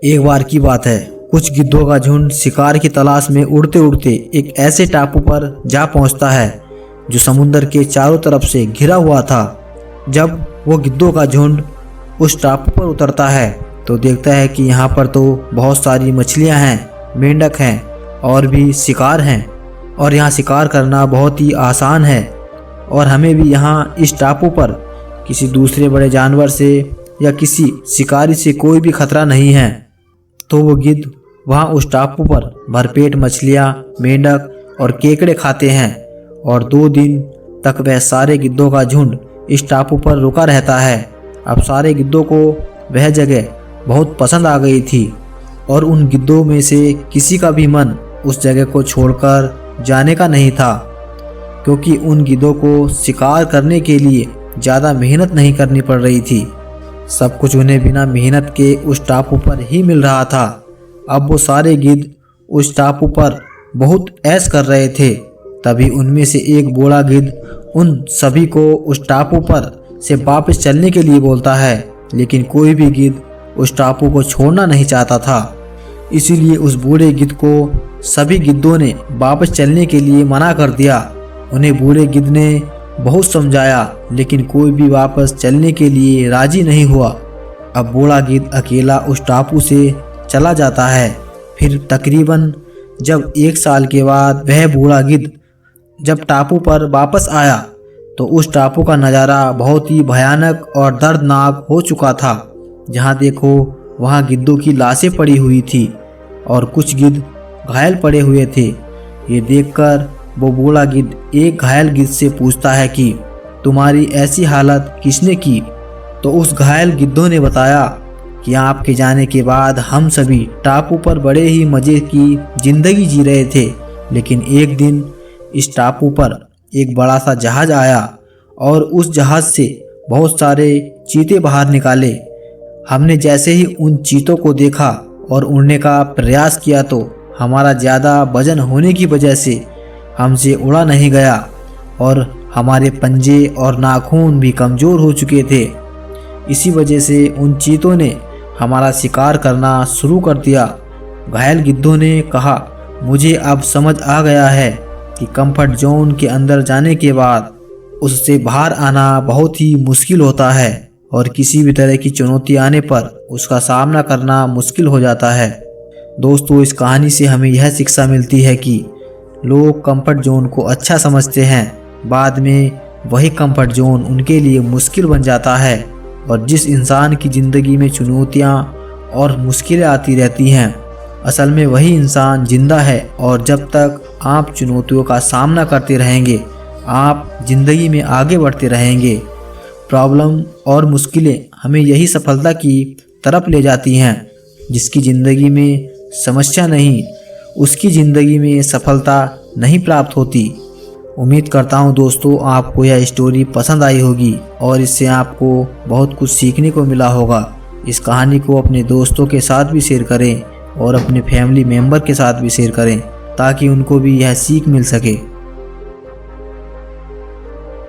एक बार की बात है, कुछ गिद्धों का झुंड शिकार की तलाश में उड़ते उड़ते एक ऐसे टापू पर जा पहुंचता है जो समुद्र के चारों तरफ से घिरा हुआ था। जब वो गिद्धों का झुंड उस टापू पर उतरता है तो देखता है कि यहाँ पर तो बहुत सारी मछलियाँ हैं, मेंढक हैं और भी शिकार हैं और यहाँ शिकार करना बहुत ही आसान है और हमें भी यहाँ इस टापू पर किसी दूसरे बड़े जानवर से या किसी शिकारी से कोई भी खतरा नहीं है। तो वो गिद्ध वहाँ उस टापू पर भरपेट मछलियाँ, मेंढक और केकड़े खाते हैं और 2 दिन तक वह सारे गिद्धों का झुंड इस टापू पर रुका रहता है। अब सारे गिद्धों को वह जगह बहुत पसंद आ गई थी और उन गिद्धों में से किसी का भी मन उस जगह को छोड़कर जाने का नहीं था, क्योंकि उन गिद्धों को शिकार करने के लिए ज़्यादा मेहनत नहीं करनी पड़ रही थी। सब कुछ उन्हें बिना मेहनत के उस टापू पर ही मिल रहा था। अब वो सारे गिद्ध उस टापू पर बहुत ऐश कर रहे थे। तभी उनमें से एक बूढ़ा गिद्ध उन सभी को उस टापू पर से वापस चलने के लिए बोलता है, लेकिन कोई भी गिद्ध उस टापू को छोड़ना नहीं चाहता था। इसीलिए उस बूढ़े गिद्ध को सभी गिद्धों ने वापस चलने के लिए मना कर दिया। उन्हें बूढ़े गिद्ध ने बहुत समझाया, लेकिन कोई भी वापस चलने के लिए राजी नहीं हुआ। अब बूढ़ा गिद्ध अकेला उस टापू से चला जाता है। फिर तकरीबन जब 1 साल के बाद वह बूढ़ा गिद्ध जब टापू पर वापस आया तो उस टापू का नज़ारा बहुत ही भयानक और दर्दनाक हो चुका था। जहाँ देखो वहाँ गिद्धों की लाशें पड़ी हुई थी और कुछ गिद्ध घायल पड़े हुए थे। ये देखकर वो बूढ़ा गिद्ध एक घायल गिद्ध से पूछता है कि तुम्हारी ऐसी हालत किसने की? तो उस घायल गिद्धों ने बताया कि आपके जाने के बाद हम सभी टापू पर बड़े ही मज़े की ज़िंदगी जी रहे थे, लेकिन एक दिन इस टापू पर एक बड़ा सा जहाज़ आया और उस जहाज़ से बहुत सारे चीते बाहर निकाले। हमने जैसे ही उन चीतों को देखा और उड़ने का प्रयास किया तो हमारा ज़्यादा वजन होने की वजह से हमसे उड़ा नहीं गया और हमारे पंजे और नाखून भी कमज़ोर हो चुके थे। इसी वजह से उन चीतों ने हमारा शिकार करना शुरू कर दिया। घायल गिद्धों ने कहा, मुझे अब समझ आ गया है कि कंफर्ट जोन के अंदर जाने के बाद उससे बाहर आना बहुत ही मुश्किल होता है और किसी भी तरह की चुनौती आने पर उसका सामना करना मुश्किल हो जाता है। दोस्तों, इस कहानी से हमें यह शिक्षा मिलती है कि लोग कंफर्ट जोन को अच्छा समझते हैं, बाद में वही कंफर्ट जोन उनके लिए मुश्किल बन जाता है। और जिस इंसान की ज़िंदगी में चुनौतियाँ और मुश्किलें आती रहती हैं, असल में वही इंसान जिंदा है। और जब तक आप चुनौतियों का सामना करते रहेंगे, आप ज़िंदगी में आगे बढ़ते रहेंगे। प्रॉब्लम और मुश्किलें हमें यही सफलता की तरफ ले जाती हैं। जिसकी ज़िंदगी में समस्या नहीं, उसकी ज़िंदगी में सफलता नहीं प्राप्त होती। उम्मीद करता हूँ दोस्तों आपको यह स्टोरी पसंद आई होगी और इससे आपको बहुत कुछ सीखने को मिला होगा। इस कहानी को अपने दोस्तों के साथ भी शेयर करें और अपने फैमिली मेम्बर के साथ भी शेयर करें ताकि उनको भी यह सीख मिल सके।